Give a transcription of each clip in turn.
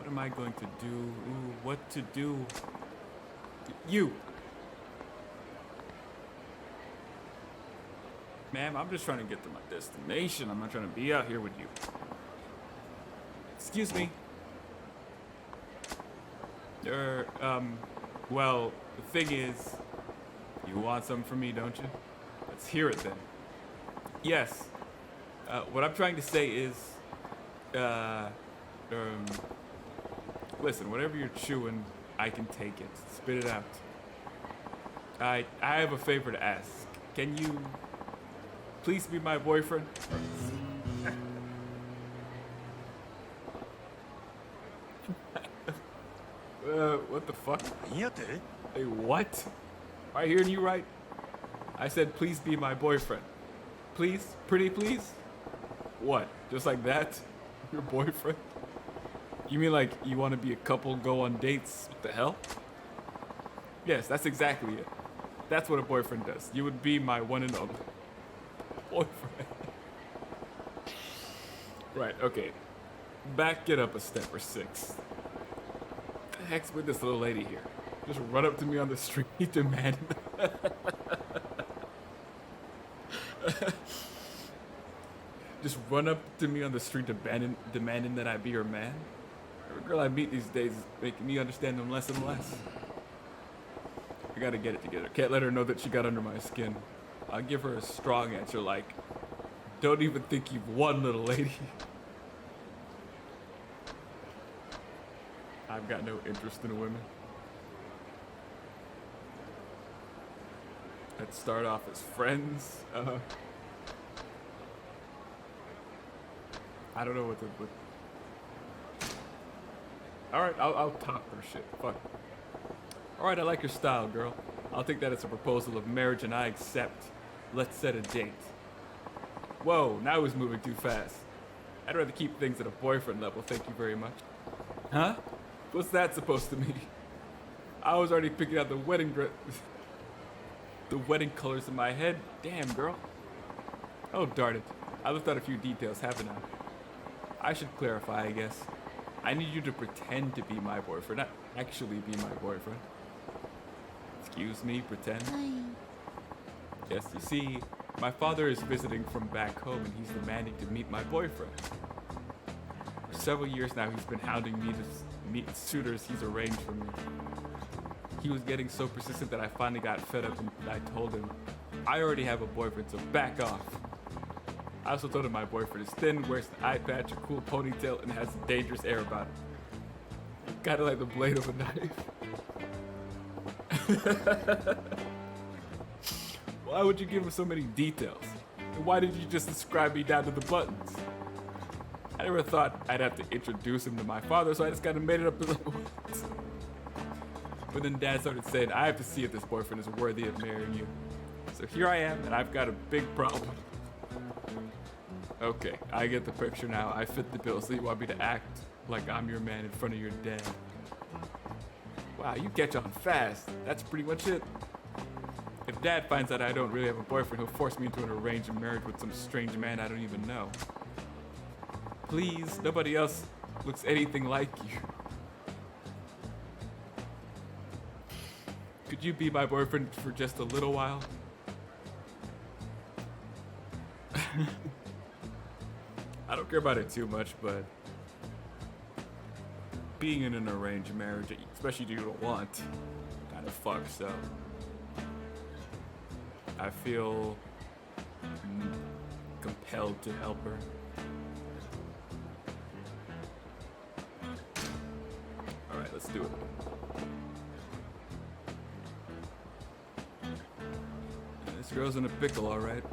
am I going to do? Ooh, what to do? You! Ma'am, I'm just trying to get to my destination. I'm not trying to be out here with you. Excuse me. Well, the thing is, you want something from me, don't you? Let's hear it then. Yes. What I'm trying to say is, listen, whatever you're chewing, I can take it. Spit it out. I have a favor to ask. Can you please be my boyfriend? What the fuck? Hey, what? Am I hearing you right? I said, please be my boyfriend. Please? Pretty please? What? Just like that? Your boyfriend? You mean like you want to be a couple, go on dates? What the hell? Yes, that's exactly it. That's what a boyfriend does. You would be my one and only boyfriend. Right, okay. Back it up a step or six. What the heck's with this little lady here? Just run up to me on the street demanding. Just run up to me on the street demanding that I be your man? Every girl I meet these days is making me understand them less and less. I gotta get it together. Can't let her know that she got under my skin. I'll give her a strong answer like, don't even think you've won, little lady. I've got no interest in women. Let's start off as friends. I don't know what to... Alright, I'll top her shit. Fuck. Alright, I like your style, girl. I'll take that as a proposal of marriage and I accept. Let's set a date. Whoa, now he's moving too fast. I'd rather keep things at a boyfriend level, thank you very much. Huh? What's that supposed to mean? I was already picking out the wedding the wedding colors in my head. Damn, girl. Oh, darn it. I left out a few details, haven't I? I should clarify, I guess. I need you to pretend to be my boyfriend, not actually be my boyfriend. Excuse me, pretend? Hi. Yes, you see, my father is visiting from back home and he's demanding to meet my boyfriend. For several years now, he's been hounding me to meet suitors he's arranged for me. He was getting so persistent that I finally got fed up and I told him, I already have a boyfriend, so back off. I also told him my boyfriend is thin, wears an eye patch, a cool ponytail, and has a dangerous air about him. Kinda like the blade of a knife. Why would you give him so many details? And why did you just describe me down to the buttons? I never thought I'd have to introduce him to my father, so I just kinda made it up as I went. But then Dad started saying, I have to see if this boyfriend is worthy of marrying you. So here I am, and I've got a big problem. Okay, I get the picture now. I fit the bill, so you want me to act like I'm your man in front of your dad. Wow, you catch on fast. That's pretty much it. If Dad finds out I don't really have a boyfriend, he'll force me into an arranged marriage with some strange man I don't even know. Please, nobody else looks anything like you. Could you be my boyfriend for just a little while? I don't care about it too much, but being in an arranged marriage, especially you don't want, kind of fucks, so I feel compelled to help her. Alright, let's do it. This girl's in a pickle, alright.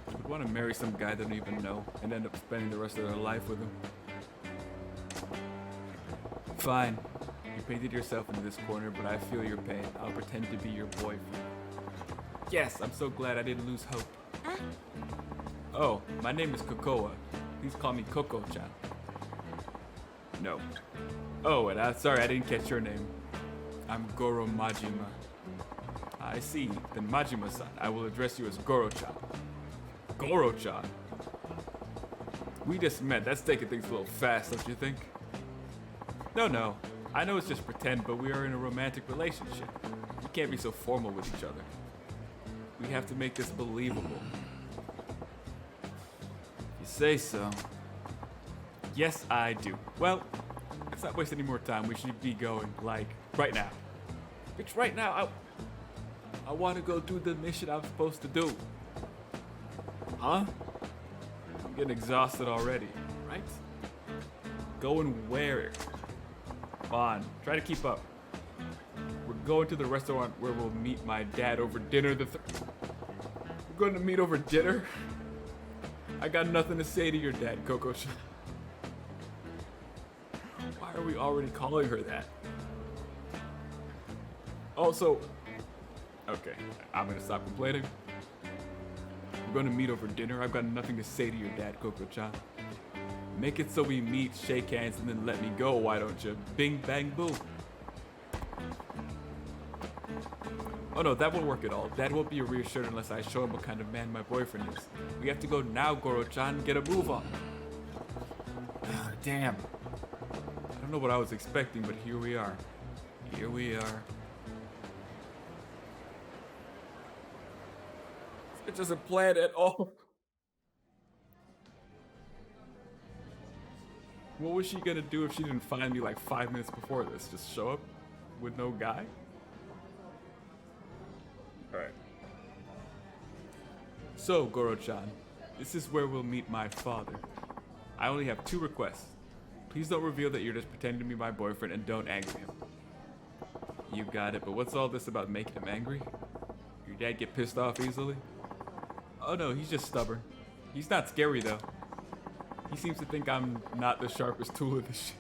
Would want to marry some guy they don't even know and end up spending the rest of their life with him. Fine. You painted yourself into this corner, but I feel your pain. I'll pretend to be your boyfriend. Yes, I'm so glad I didn't lose hope. Oh, my name is Kokoa. Please call me Koko-chan. No. Oh, and sorry, I didn't catch your name. I'm Goro Majima. I see. Then Majima-san, I will address you as Goro-chan. Goro-chan? We just met. That's taking things a little fast, don't you think? No, no. I know it's just pretend, but we are in a romantic relationship. We can't be so formal with each other. We have to make this believable. You say so. Yes, I do. Well, let's not waste any more time. We should be going, like, right now. Bitch, right now, I want to go do the mission I'm supposed to do. Huh? I'm getting exhausted already, right? Going where? Come on, try to keep up. We're going to the restaurant where we'll meet my dad over dinner. We're going to meet over dinner? I got nothing to say to your dad, Coco. Why are we already calling her that? Also, okay, I'm gonna stop complaining. We're gonna meet over dinner. I've got nothing to say to your dad, Coco-chan. Make it so we meet, shake hands, and then let me go, why don't you? Bing, bang, boom. Oh no, that won't work at all. Dad won't be reassured unless I show him what kind of man my boyfriend is. We have to go now, Goro-chan. Get a move on. Damn. I don't know what I was expecting, but here we are. Here we are. It doesn't plan at all. What was she gonna do if she didn't find me like 5 minutes before this? Just show up with no guy? Alright. So, Goro-chan, this is where we'll meet my father. I only have 2 requests. Please don't reveal that you're just pretending to be my boyfriend and don't anger him. You got it, but what's all this about making him angry? Your dad get pissed off easily? Oh no, he's just stubborn. He's not scary though. He seems to think I'm not the sharpest tool in the shit.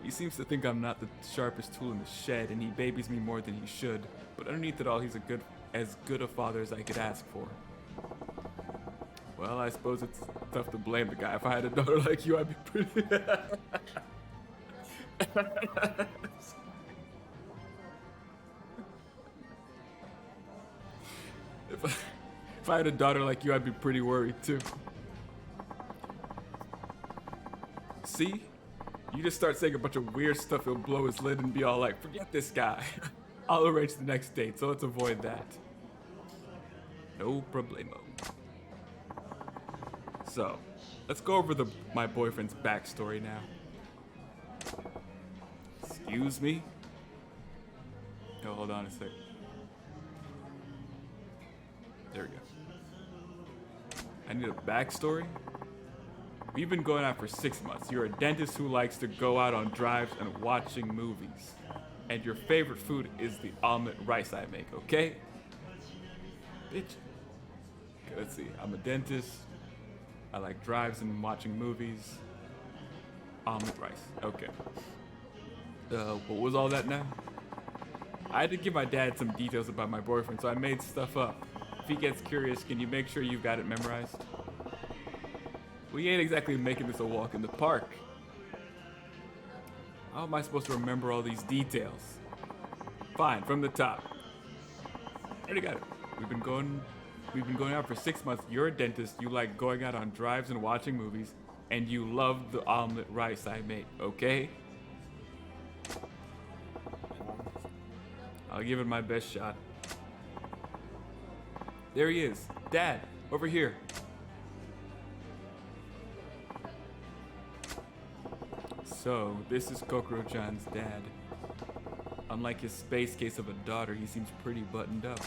He seems to think I'm not the sharpest tool in the shed, and he babies me more than he should. But underneath it all, he's as good a father as I could ask for. Well, I suppose it's tough to blame the guy. If I had a daughter like you, I'd be pretty... If I had a daughter like you, I'd be pretty worried too. See? You just start saying a bunch of weird stuff, he'll blow his lid and be all like, forget this guy. I'll arrange the next date, so let's avoid that. No problemo. So, let's go over my boyfriend's backstory now. Excuse me? Oh, hold on a sec. There we go. I need a backstory? We've been going out for 6 months. You're a dentist who likes to go out on drives and watching movies. And your favorite food is the omelet rice I make, okay? Bitch. Okay, let's see. I'm a dentist. I like drives and watching movies. Omelet rice. Okay. What was all that now? I had to give my dad some details about my boyfriend, so I made stuff up. If he gets curious, can you make sure you've got it memorized? We ain't exactly making this a walk in the park. How am I supposed to remember all these details? Fine, from the top. Already got it. We've been going out for 6 months. You're a dentist. You like going out on drives and watching movies, and you love the omelet rice I make, okay? I'll give it my best shot. There he is. Dad, over here. So, this is Kokoro-chan's dad. Unlike his space case of a daughter, he seems pretty buttoned up.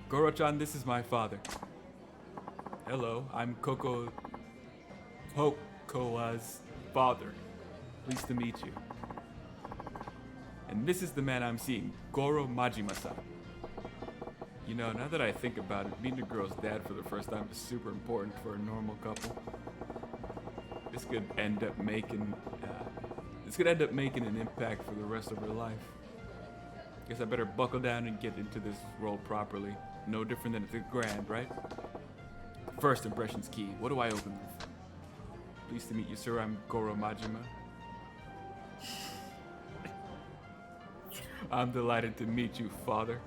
Goro-chan, this is my father. Hello, I'm Kokoa's father. Pleased to meet you. And this is the man I'm seeing, Goro Majima-san. You know, now that I think about it, meeting a girl's dad for the first time is super important for a normal couple. This could end up making an impact for the rest of her life. Guess I better buckle down and get into this role properly. No different than at the Grand, right? First impression's key. What do I open with? Pleased to meet you, sir. I'm Goro Majima. I'm delighted to meet you, father.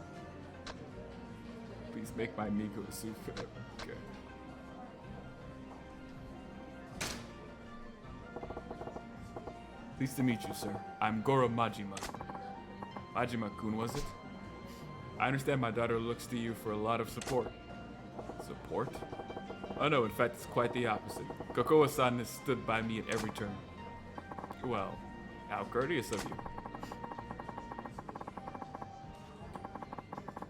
Please make my Miko suit forever. Okay. Pleased to meet you, sir. I'm Goro Majima. Majima-kun, was it? I understand my daughter looks to you for a lot of support. Support? Oh no, in fact, it's quite the opposite. Kokoa-san has stood by me at every turn. Well, how courteous of you.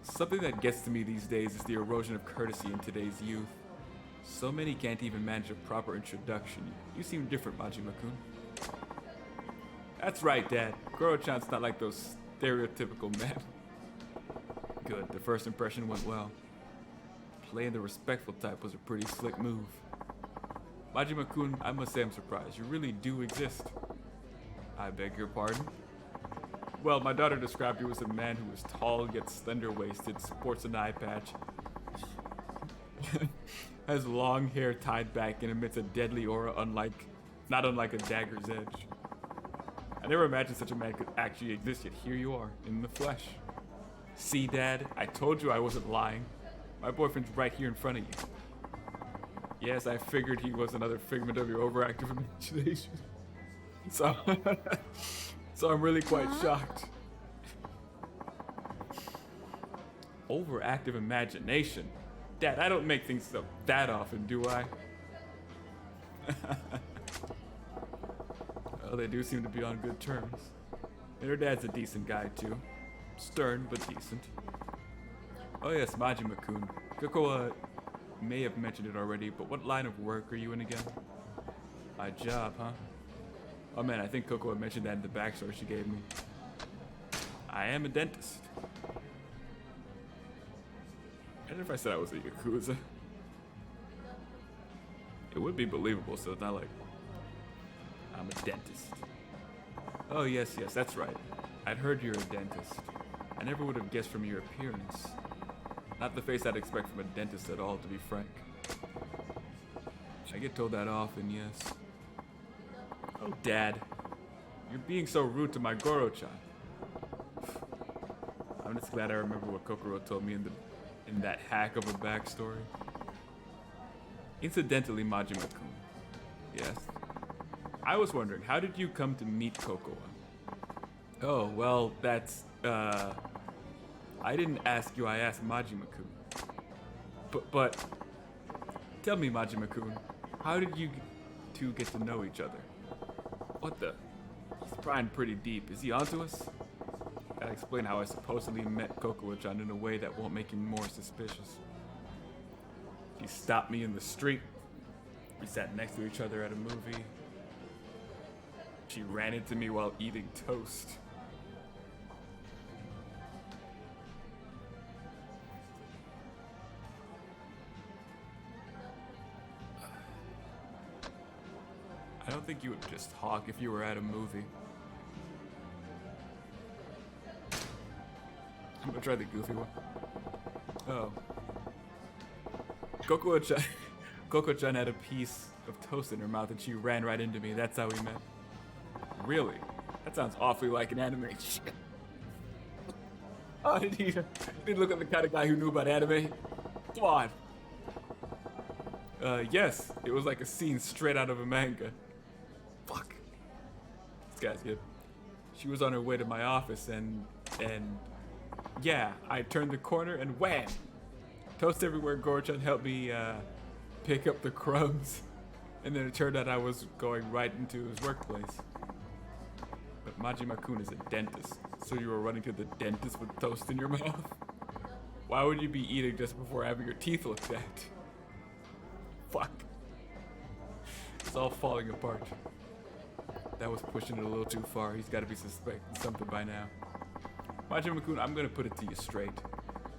Something that gets to me these days is the erosion of courtesy in today's youth. So many can't even manage a proper introduction. You seem different, Majima-kun. That's right, Dad. Goro-chan's not like those stereotypical men. Good, the first impression went well. Playing the respectful type was a pretty slick move. Majima-kun, I must say I'm surprised. You really do exist. I beg your pardon? Well, my daughter described you as a man who is tall yet slender-waisted, sports an eye patch, has long hair tied back, and emits a deadly aura not unlike a dagger's edge. I never imagined such a man could actually exist, yet here you are, in the flesh. See, Dad? I told you I wasn't lying. My boyfriend's right here in front of you. Yes, I figured he was another figment of your overactive imagination. So I'm really quite shocked. Overactive imagination? Dad, I don't make things up that often, do I? Well, they do seem to be on good terms. And her dad's a decent guy, too. Stern, but decent. Oh yes, Majima-kun. Kokoa may have mentioned it already, but what line of work are you in again? My job, huh? Oh man, I think Kokoa mentioned that in the backstory she gave me. I am a dentist. And if I said I was a Yakuza, it would be believable, so it's not like I'm a dentist. Oh yes, that's right. I'd heard you're a dentist. I never would have guessed from your appearance. Not the face I'd expect from a dentist at all, to be frank. I get told that often, yes. Oh, Dad. You're being so rude to my Goro-chan. I'm just glad I remember what Kokoro told me in that hack of a backstory. Incidentally, Majima-kun. Yes? I was wondering, how did you come to meet Kokoa? Oh, well, that's, I didn't ask you, I asked Majima-kun. But, tell me, Majima-kun, how did you two get to know each other? What the? He's prying pretty deep. Is he onto us? Gotta explain how I supposedly met Kokoa-chan in a way that won't make him more suspicious. She stopped me in the street. We sat next to each other at a movie. She ran into me while eating toast. I don't think you would just talk if you were at a movie. I'm gonna try the goofy one. Oh. Kokoa-chan had a piece of toast in her mouth and she ran right into me. That's how we met. Really? That sounds awfully like an anime. Oh, did he look like the kind of guy who knew about anime? Come on. Yes. It was like a scene straight out of a manga. Fuck. This guy's good. She was on her way to my office and yeah, I turned the corner and wham! Toast everywhere. Goro-chan helped me pick up the crumbs. And then it turned out I was going right into his workplace. But Majima-kun is a dentist, so you were running to the dentist with toast in your mouth? Why would you be eating just before having your teeth looked at? Fuck. It's all falling apart. That was pushing it a little too far. He's got to be suspecting something by now. Majima-kun, I'm going to put it to you straight.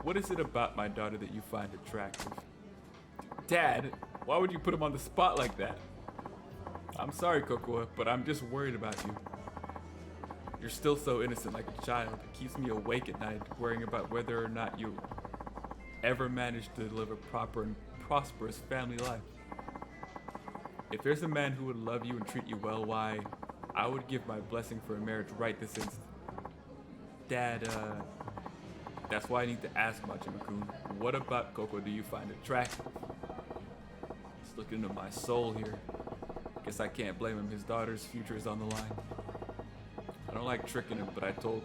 What is it about my daughter that you find attractive? Dad, why would you put him on the spot like that? I'm sorry, Kokoa, but I'm just worried about you. You're still so innocent like a child. It keeps me awake at night, worrying about whether or not you'll ever manage to live a proper and prosperous family life. If there's a man who would love you and treat you well, why, I would give my blessing for a marriage right this instant. Dad, that's why I need to ask Majima-kun. What about Coco do you find attractive? He's looking into my soul here. Guess I can't blame him. His daughter's future is on the line. I don't like tricking him, but I told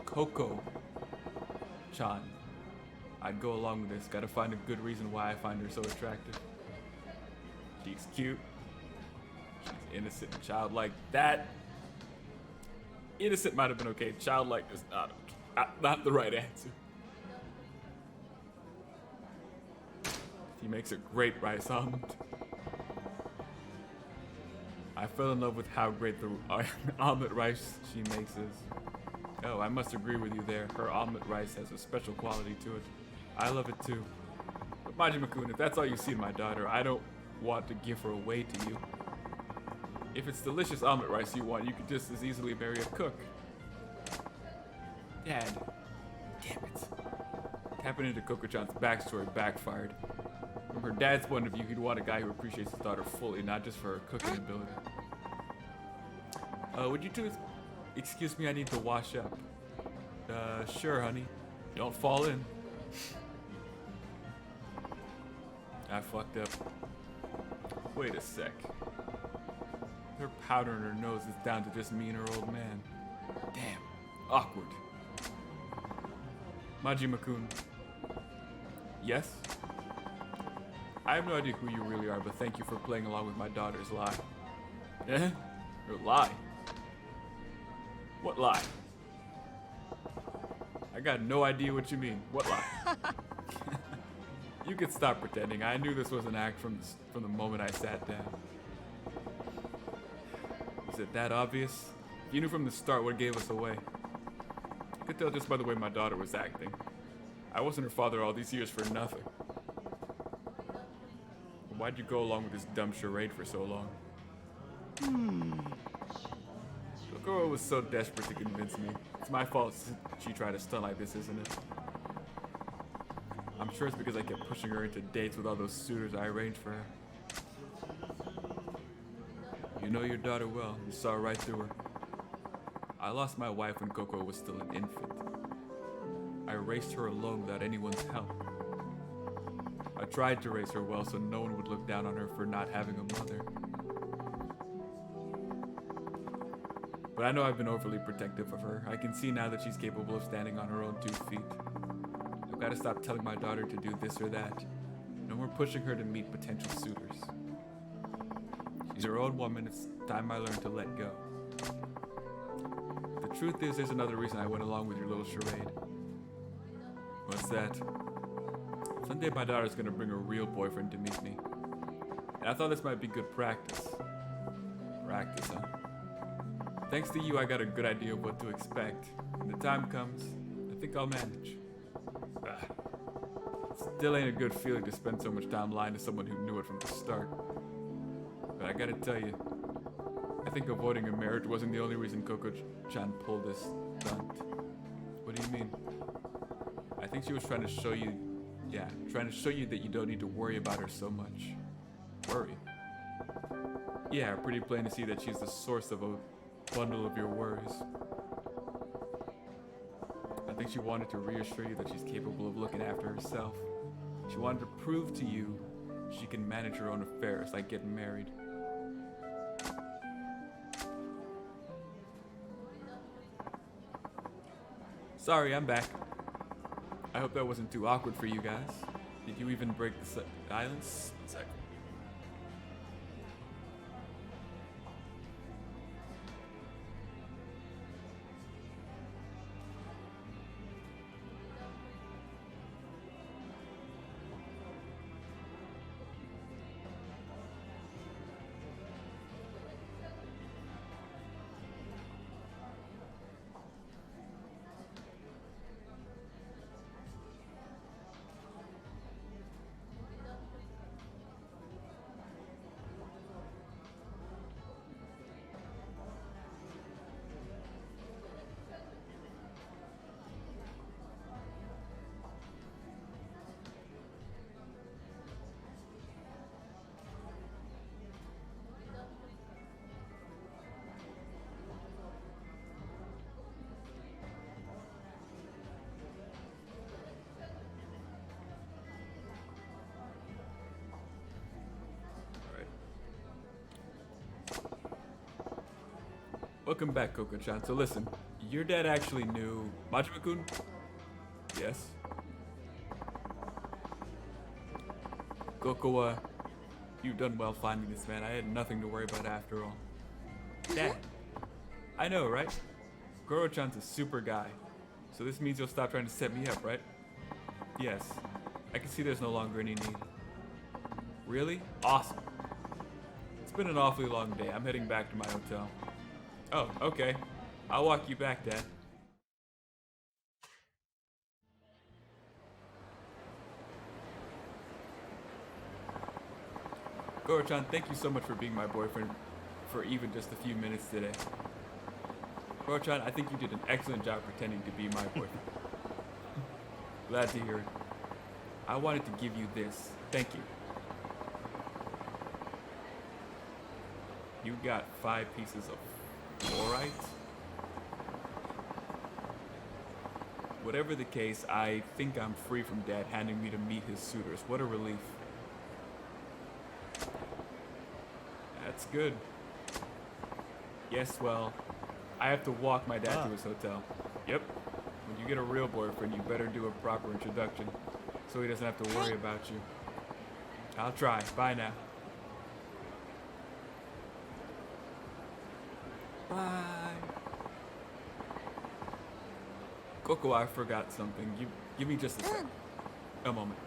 Coco-chan I'd go along with this. Gotta find a good reason why I find her so attractive. She's cute. She's innocent and childlike. That innocent might have been okay. Childlike is not okay. Not the right answer. He makes a great rice omelet. I fell in love with how great the omelet rice she makes is. Oh, I must agree with you there. Her omelet rice has a special quality to it. I love it too. But Majima-kun, if that's all you see in my daughter, I don't want to give her away to you. If it's delicious omelet rice you want, you could just as easily marry a cook. Dad. Damn it. Tapping into Coco-chan's backstory backfired. From her dad's point of view, he'd want a guy who appreciates his daughter fully, not just for her cooking ability. Would you two excuse me, I need to wash up. Sure, honey. Don't fall in. I fucked up. Wait a sec. Her powder in her nose is down to just me and her old man. Damn. Awkward. Majima-kun. Yes? I have no idea who you really are, but thank you for playing along with my daughter's lie. Eh? Her lie? What lie? I got no idea what you mean. What lie? You could stop pretending. I knew this was an act from the moment I sat down. Is it that obvious? You knew from the start what gave us away. I could tell just by the way my daughter was acting. I wasn't her father all these years for nothing. Why'd you go along with this dumb charade for so long? Kokoro was so desperate to convince me. It's my fault she tried to stun like this, isn't it? I'm sure it's because I kept pushing her into dates with all those suitors I arranged for her. You know your daughter well. You saw right through her. I lost my wife when Coco was still an infant. I raised her alone without anyone's help. I tried to raise her well so no one would look down on her for not having a mother. But I know I've been overly protective of her. I can see now that she's capable of standing on her own 2 feet. I've got to stop telling my daughter to do this or that. No more pushing her to meet potential suitors. She's her own woman. It's time I learned to let go. The truth is, there's another reason I went along with your little charade. What's that? Someday my daughter's gonna bring a real boyfriend to meet me. And I thought this might be good practice. Practice, huh? Thanks to you, I got a good idea of what to expect. When the time comes, I think I'll manage. Still ain't a good feeling to spend so much time lying to someone who knew it from the start. But I gotta tell you, I think avoiding a marriage wasn't the only reason Coco-chan pulled this stunt. What do you mean? I think she was trying to show you that you don't need to worry about her so much. Worry? Yeah, pretty plain to see that she's the source of a bundle of your worries. I think she wanted to reassure you that she's capable of looking after herself. She wanted to prove to you she can manage her own affairs, like getting married. Sorry, I'm back. I hope that wasn't too awkward for you guys. Did you even break the silence? 1 second. Welcome back, Koko-chan. So listen, your dad actually knew Majima-kun? Yes. Koko, you've done well finding this man. I had nothing to worry about after all. Dad. I know, right? Goro-chan's a super guy. So this means you'll stop trying to set me up, right? Yes. I can see there's no longer any need. Really? Awesome. It's been an awfully long day. I'm heading back to my hotel. Oh, okay. I'll walk you back, Dad. Goro-chan, thank you so much for being my boyfriend for even just a few minutes today. Goro-chan, I think you did an excellent job pretending to be my boyfriend. Glad to hear it. I wanted to give you this. Thank you. You got 5 pieces of fluorite? Whatever the case, I think I'm free from Dad handing me to meet his suitors. What a relief. That's good. Yes, well, I have to walk my dad to his hotel. Yep. When you get a real boyfriend, you better do a proper introduction so he doesn't have to worry about you. I'll try. Bye now. Bye. Coco, I forgot something. Give me just a sec. A moment.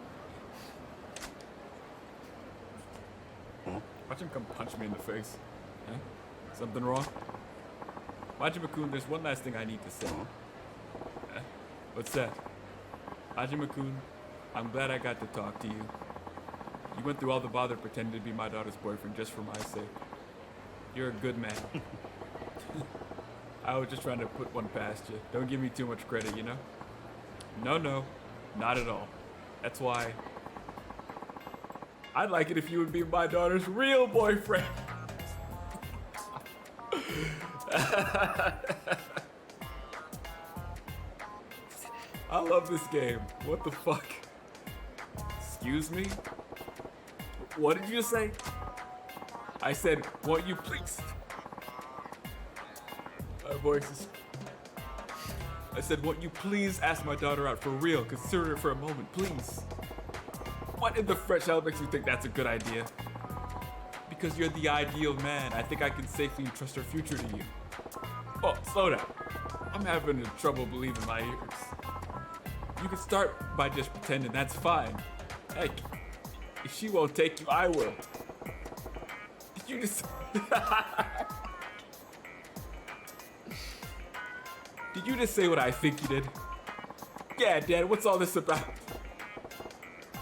Watch him come punch me in the face. Huh? Something wrong? Majima-kun, there's one last thing I need to say. What's that? Majima-kun, I'm glad I got to talk to you. You went through all the bother pretending to be my daughter's boyfriend just for my sake. You're a good man. I was just trying to put one past you. Don't give me too much credit, you know? No, not at all. That's why I'd like it if you would be my daughter's real boyfriend. I love this game. What the fuck? Excuse me? What did you say? I said, won't you please? My voice is... I said, won't you please ask my daughter out for real? Consider it for a moment, please. What in the fresh hell makes you think that's a good idea? Because you're the ideal man. I think I can safely entrust her future to you. Oh, slow down. I'm having trouble believing my ears. You can start by just pretending, that's fine. Heck, if she won't take you, I will. Did you just... Did you just say what I think you did? Yeah, Dad, what's all this about?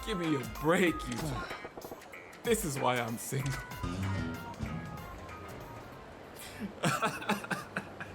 Give me a break, you two. This is why I'm single.